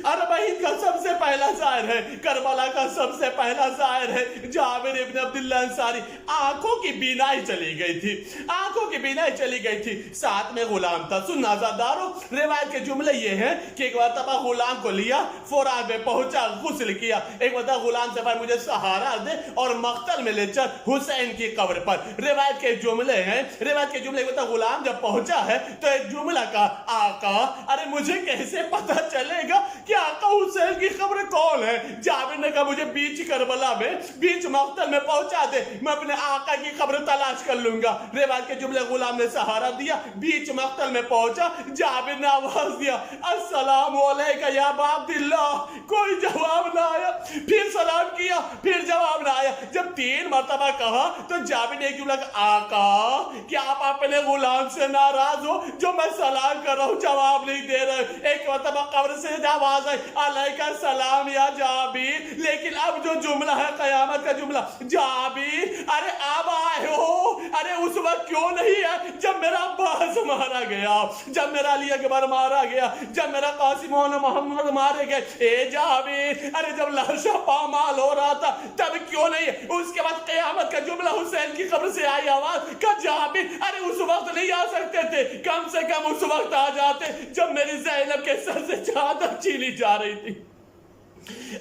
40 کا سب سے پہلا ظاہر ہے, کربلا کا سب سے پہلا ظاہر ہے جابر ابن عبداللہ انصاری. آنکھوں کی بینائی چلی گئی تھی, آنکھوں کی بینائی چلی گئی تھی, ساتھ میں غلام تھا. سننا آزادارو, روایت کے جملے یہ ہیں کہ ایک مرتبہ غلام کو لیا, فرات میں پہنچا, غسل کیا. ایک مرتبہ غلام سے فرمایا مجھے سہارا دے اور مقتل میں لے چل حسین کی قبر پر. روایت کے جملے ہیں, روایت کے جملے. ایک مرتبہ غلام جب پہنچا ہے تو ایک جملہ کا, آقا ارے مجھے کیسے پتہ چلے گا کہ آقا حسین کی قبر کون ہے؟ جابر نے کہا مجھے بیچ کربلا میں, بیچ مقتل میں پہنچا دے, میں اپنے آقا کی قبر تلاش کر لوں گا. روایت کے جملے, غلام نے سہارا دیا, بیچ مقتل میں پہنچا. جابر نے آواز دیا السلام علیکہ یا ابا عبداللہ, کوئی جواب نہ آیا. پھر سلام کیا, پھر جواب نہ آیا. جب 3 مرتبہ کہا تو جابر نے ایک جملہ کہا, آقا کیا آپ اپنے غلام سے ناراض ہو جو میں سلام کر رہا ہوں جواب نہیں دے رہے؟ ایک مرتبہ قبر سے آواز آئی علیکہ السلام یا جابر. لیکن اب جو جملہ ہے قیامت کا جملہ, جابر ارے اب آئے ہو, ارے اس وقت کیوں نہیں ہے جب میرا عباس مارا گیا, جب میرا علی اکبر مارا گیا, جب میرا قاسم و محمد مارے گئے. اے جابر ارے جب لاشا پامال ہو رہا تھا تب کیوں نہیں ہے؟ اس کے بعد قیامت کا جملہ, حسین کی قبر سے آئی آواز کہ جابر ارے اس وقت نہیں آ سکتے تھے, کم سے کم اس وقت آ جاتے جب میری زینب کے سر سے چادر چھینی جا رہی تھی.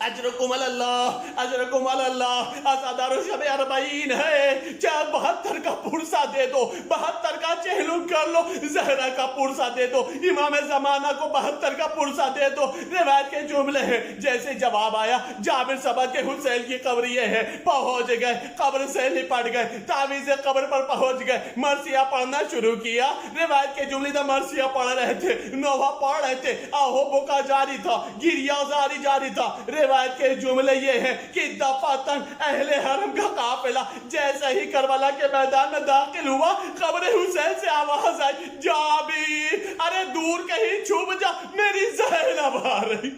اجرکم اللہ, اجرکم اللہ. آزادارو شب 40 ہے, چاہے 72 کا پرسہ دے دو, 72 کا چہلم کر لو, زہرہ کا پرسہ دے دو, امام زمانہ کو 72 کا پرسہ دے دو. روایت کے جملے ہیں جیسے جواب آیا جابر سمجھ کے حسین کی قبر یہ ہے, پہنچ گئے, قبر سے لپٹ گئے, تعویذ قبر پر پہنچ گئے, مرثیہ پڑھنا شروع کیا. روایت کے جملے تھا مرثیہ پڑھ رہے تھے, نوحہ پڑھ رہے تھے, آہو بکا جاری تھا, گریہ زاری جاری تھا. روایت کے جملے یہ ہیں کہ دفعتاً اہل حرم کا قافلہ جیسے ہی کربلا کے میدان میں داخل ہوا, قبر حسین سے آواز آئی جابر ارے دور کہیں چھپ جا, میری زینب آ رہی.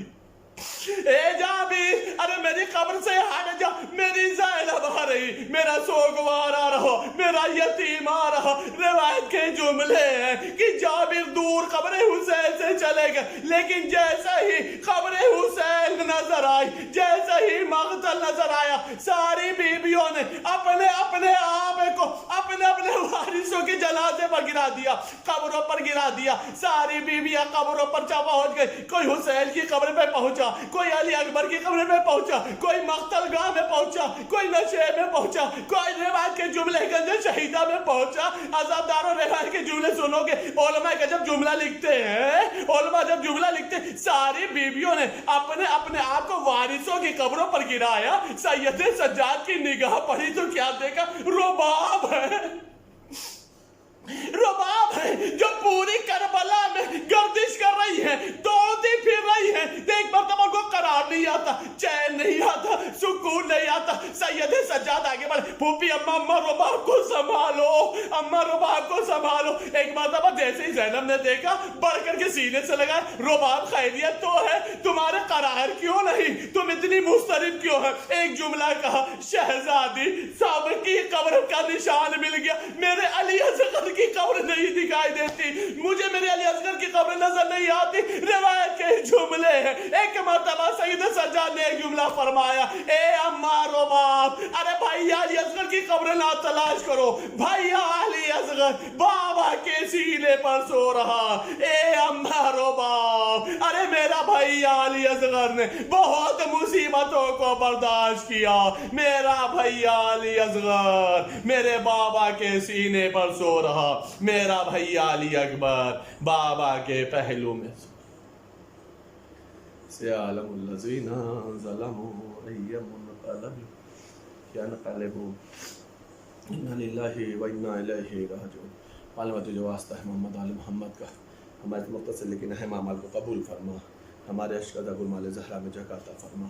اے جابر ارے میری قبر سے ہٹ جا, میری زینب آ رہی, میرا سوگوار آ رہا, میرا یتیم آ رہا. روایت کے جملے ہیں کہ جابر دور قبر حسین سے چلے گئے, لیکن جیسے ہی قبر حسین نظر آئی, جیسے ہی مقتل نظر آیا, ساری بیویوں نے اپنے اپنے آپ کو اپنے اپنے وارثوں کے جنازے پر گرا دیا, قبروں پر گرا دیا. ساری بیویاں قبروں پر پہنچ گئی, کوئی حسین کی قبر پہ پہنچا, کوئی علی اکبر کی قبر میں پہنچا, کوئی مقتل گاہ میں پہنچا, کوئی نشے میں پہنچا, کوئی روایت کے جملے گنج شہیدہ میں پہنچا. عزاداروں روایت کے جملے سنو گے, علماء کا جب جملہ لکھتے ہیں, علماء جب جملہ لکھتے ہیں, ساری بیویوں نے اپنے اپنے آپ کو وارثوں کی قبروں پر گرایا. سید سجاد کی نگاہ پڑی تو کیا دیکھا, رباب ہے, رباب ہے جو پوری کربلا میں گردش کر رہی ہے, دوڑتی پھر رہی ہے. ایک مرتبہ کو قرار نہیں آتا, چین نہیں آتا, سکون نہیں آتا. سید سجاد آگے بڑھے, پھوپھی اماں رباب کو سنبھالو, اماں رباب کو سنبھالو. ایک مرتبہ جیسے ہی زینب نے دیکھا, بڑھ کر کے سینے سے لگا, رباب خیریت تو ہے, تمہارے قرار کیوں نہیں, تم اتنی مضطرب کیوں ہے؟ ایک جملہ کہا, شہزادی صاحب کی قبر کا نشان مل گیا, میرے علی اصغر کی قبر نہیں دکھائی دیتی, مجھے میرے علی اصغر کی قبر نظر نہیں آتی. روایت کے جملے ہیں. ایک مرتبہ سید سجاد نے ایک جملہ فرمایا, اے اماں رباب ارے بھائی علی اصغر کی قبر نہ تلاش کرو, بھائی علی اصغر بابا کے سینے پر سو رہا. اے اماں رباب ارے میرا بھائی علی اصغر نے بہت مصیبتوں کو برداشت کیا, میرا بھائی علی اصغر میرے بابا کے سینے پر سو رہا, میرا بھائی علی اکبر بابا کے پہلو میں سو. سیعلم الذین ظلموا ای منقلب ینقلبوا انا للہ و انا الیہ راجعون. معلومات جو واسطہ ہے محمد آل محمد کا, ہمارے مختصر لیکن اہم اعمال کو قبول فرما. ہمارے اشکزا گل مال زہرا میں جگہ عطا فرما،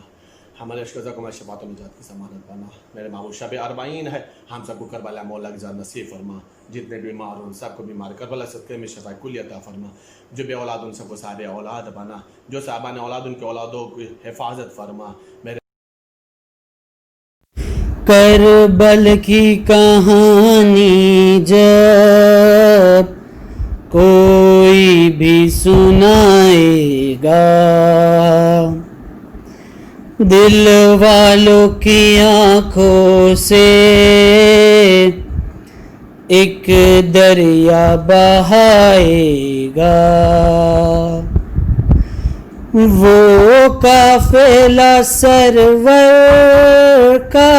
ہمارے اشکزا کو ہماری شفاعت و نجات کی ضمانت بنا۔ میرے ماموں شب اربعین ہے، ہم سب کو کربلا مولا کی ذات نصیب فرما، جتنے بیمار ہوں سب کو بیمار کربلا صدقے میں شفا کلی عطا فرما، جو بے اولاد ان سب کو صاحب اولاد بنا، جو صاحبان اولاد ان کے اولادوں کی حفاظت فرما۔ میرے کربل کی کہانی جب کوئی بھی سنائے گا، دل والوں کی آنکھوں سے ایک دریا بہائے گا، وہ قافلہ سرور کا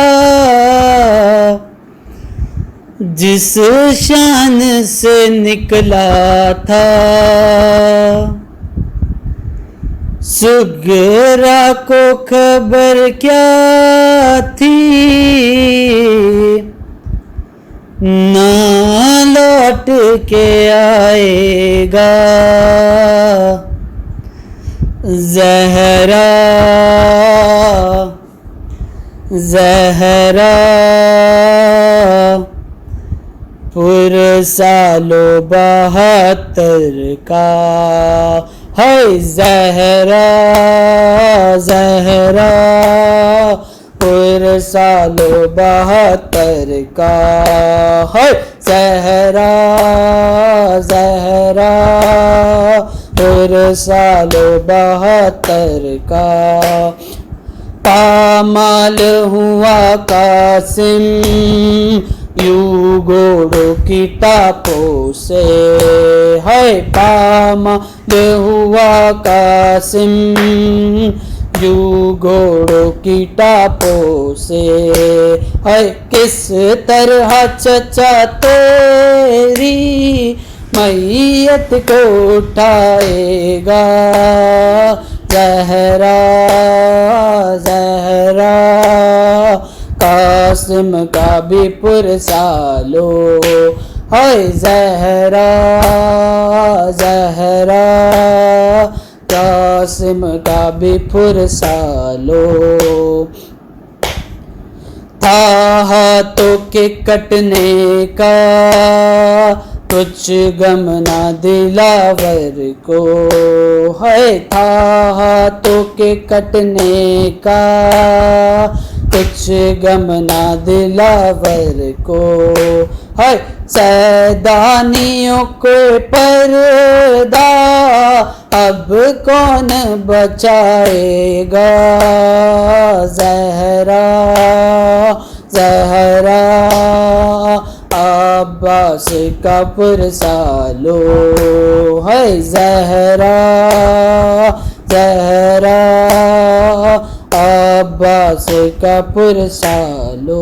جس شان سے نکلا تھا، سغرا کو خبر کیا تھی، نہ لوٹ کے آئے گا، زہرا زہرا پر سال و 72 کا ہے، زہرا زہرا پر سال و 72 کا ہے، زہرا زہرا پر سال و 72 کا، پامال ہوا قاسم یوں گھوڑوں کی ٹاپوں سے، ہے پامال ہوا قاسم یوں گھوڑوں کی ٹاپوں سے، ہے کس طرح چچا تیری میت کو اٹھائے گا، زہرا زہرا قاسم کا بھی پرسالو ہے، زہرا زہرا قاسم کا بھی پرسالو، تھا ہاتھوں کے کٹنے کا کچھ غم نہ دلاور کو، ہے تھا ہاتھوں کے کٹنے کا کچھ غم نہ دلاور کو، ہے سیدانیوں کو پردہ اب کون بچائے گا، زہرا زہرا عباس کا پرسالو ہے، زہرا زہرا عباس کا پرسالو،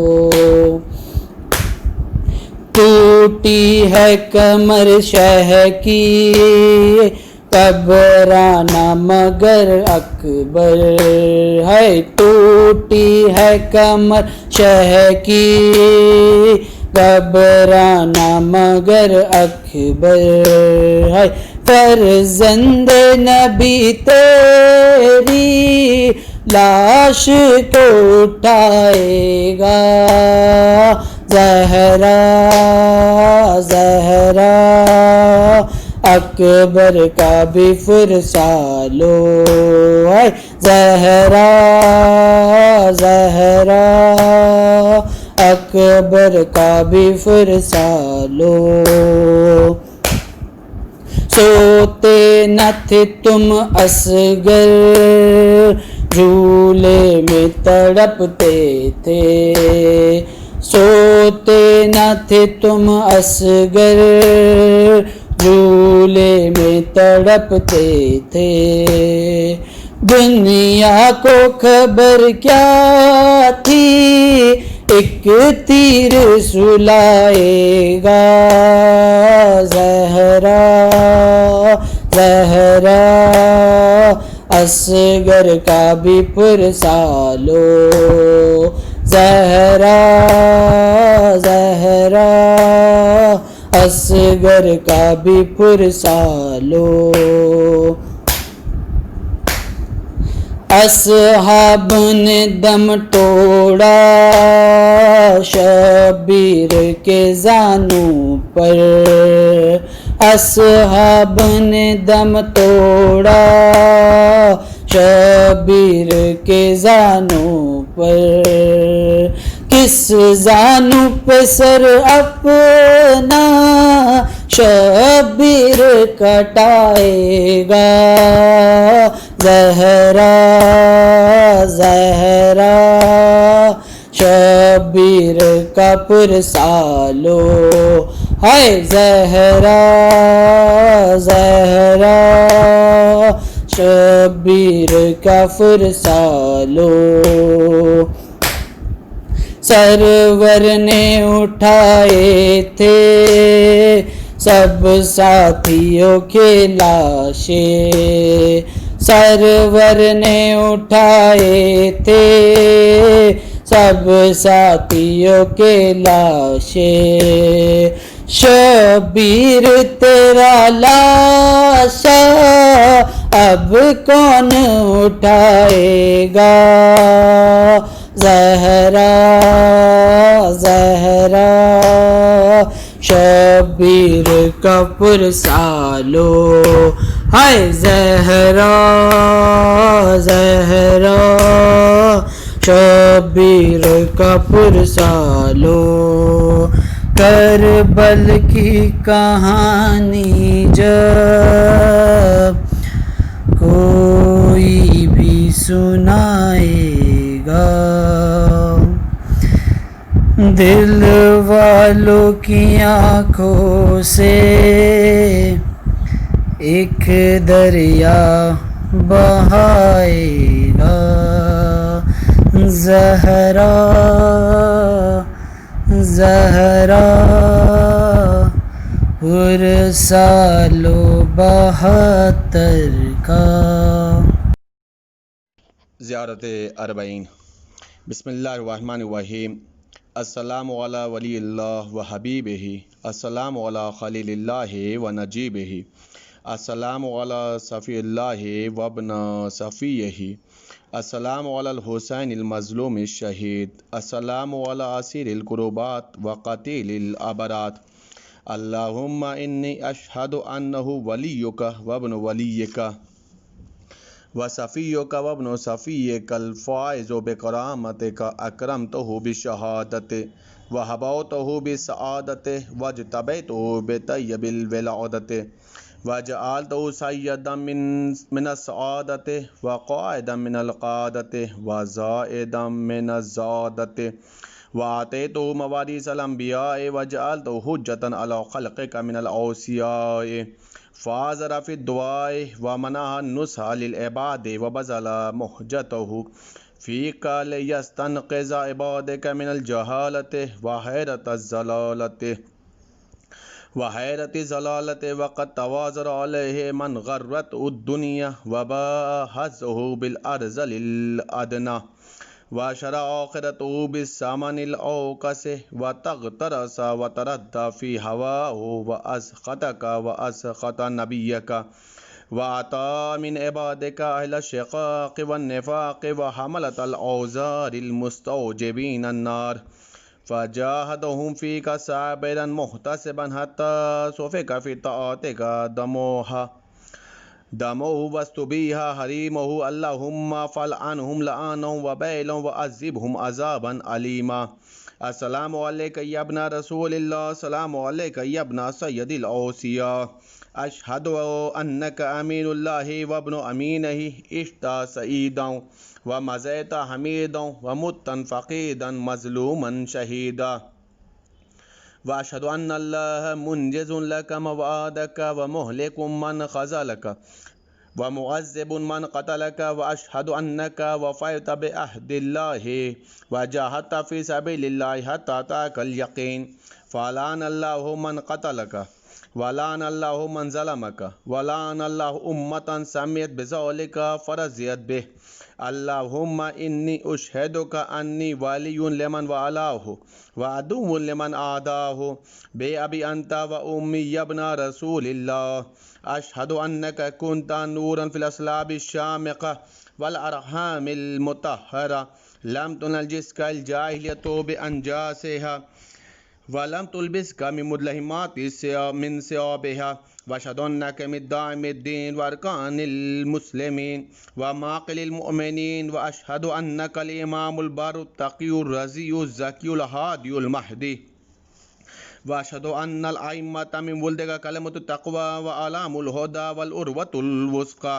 ٹوٹی ہے کمر شہ کی قبرانہ مگر اکبر، ہے ٹوٹی ہے کمر شہ کی قبرانہ مگر اکبر، ہے فرزند نبی تیری لاش کو اٹھائے گا، زہرا زہرا اکبر کا بھی پرسالو ہے، زہرا زہرا اکبر کا بھی پرسالو، سوتے نہ تھے تم اصغر جھولے میں تڑپتے تھے، سوتے نہ تھے تم اصغر جھولے میں تڑپتے تھے، دنیا کو خبر کیا تھی ایک تیر سلائے گا، زہرا زہرا اصغر کا بھی پرسالو، زہرا زہرا اصغر کا بھی پرسالو، اصحاب نے دم توڑا شبیر کے زانوں پر، اصحاب نے دم توڑا شبیر کے زانوں پر، کس زانوں پہ سر اپنا شبیر کٹائے گا، زہرا زہرا شبیر کا پرسالو، ہائے زہرا زہرا شبیر کا فرسالو۔ سرور نے اٹھائے تھے سب ساتھیوں کے لاشیں، سرور نے اٹھائے تھے سب ساتھیوں کے لاشیں، شبیر تیرا لاشا اب کون اٹھائے گا، زہرا زہرا شبیر کا پرسالو، ہائے زہرا زہرا شبیر کا پرسالو۔ کربل کی کہانی جب کوئی بھی سنائے گا، دل والوں کی آنکھوں سے ایک دریا بہائے گا، زہرا زہرا پرسالو 72 کا۔ زیارت اربعین۔ بسم اللہ الرحمن الرحیم۔ السلام علی ولی اللہ و حبیبہ، السلام علی خلیل اللہ و نجیبہ، السلام علی صفی اللہ و ابن صفیہ، السلام علی الحسین المظلوم الشہید، السلام علی اسیر القربات و قتیل العبرات۔ اللہم انی اشہد انہ ولیک و ابن ولیک و صفیک و ابن صفیک الفائز بکرامتک، اکرمتہ بشہادت و حبوتہ بسعادت و اجتبیتہ بطیب الولادت و جعلتہ سیدا من السعادت و قائدا من القادت و زائدا من الزادت و آتیتہ مواریث الانبیاء و جعلتہ حجتا علی خلقک من الاوصیاء، فازر فی الدعاء و منع النصح للعباد و بذل مہجتہ فیک لیستنقذ عبادک من الجہالۃ و حیرۃ الضلالۃ وقد توازر علیہ من غرت الدنیا و باہزہ بالارذل الادنی و شرع آخرتہ بالثمن الاوکس و تغترس و تردى فی ہواہ و اسخطک و اسخط نبیک و اعطى من عبادک اہل الشقاق والنفاق و حملۃ الاوزار المستوجبین النار فجاہدہم فیک صابرا محتسبا حتی سفک فی طاعتک دمہ واستبیح حریمہ، اللہم فلعنہم لعنا وبیلا وعذبہم عذابا علیما۔ السلام علیک یا ابن رسول اللہ، السلام علیک یا ابن سید الاوصیاء، اشہد انک امین اللہ وابن امینہ، عشت سعیدا ومضیت حمیدا ومتا فقیدا مظلوما شہیدا، واشہد ان اللہ منجز لک موعدک ومہلک من خذلک ومعذب من قتلک، واشہد انک وفیت بعہد اللہ وجاہدت فی سبیل اللہ حتی اتاک الیقین، فلعن اللہ من قتلک ولعن الله من ظلمك ولعن الله أمة سميت بذلك فرضيت به. اللهم إني أشهدك أني ولي لمن والاه وعدو لمن عاداه بأبي أنت وأمي يا ابن رسول الله. أشهد أنك كنت نورا في الأصلاب الشامقة والأرحام المطهرة لم تنجسك الجاهلية بأنجاسها ولم تلبسك من مدلهمات من ثيابها. وأشهد أنك من داعم الدين وأركان المسلمين ومعقل المؤمنين. وأشهد أنك الإمام البر التقي الرزي الزكي الهادي المهدي. وأشهد أن الأئمة من ولدك كلمة التقوى وأعلام الهدى والأروة الوثقى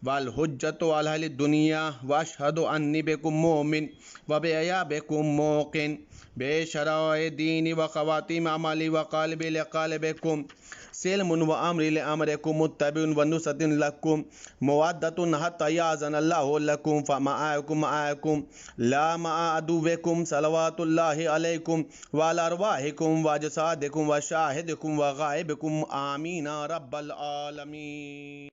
والحجة على أهل الدنيا. وأشهد أني بكم مؤمن وبإيابكم موقن بشرائع ديني وخواتيم عملي وقلبي لقلبكم سلم وأمري لأمركم متبع ونصرة لكم مودة حتى يأذن الله لكم فمعكم لا مع عدوكم صلوات الله عليكم وعلى أرواحكم وأجسادكم وشاهدكم وغائبكم آمين رب العالمين.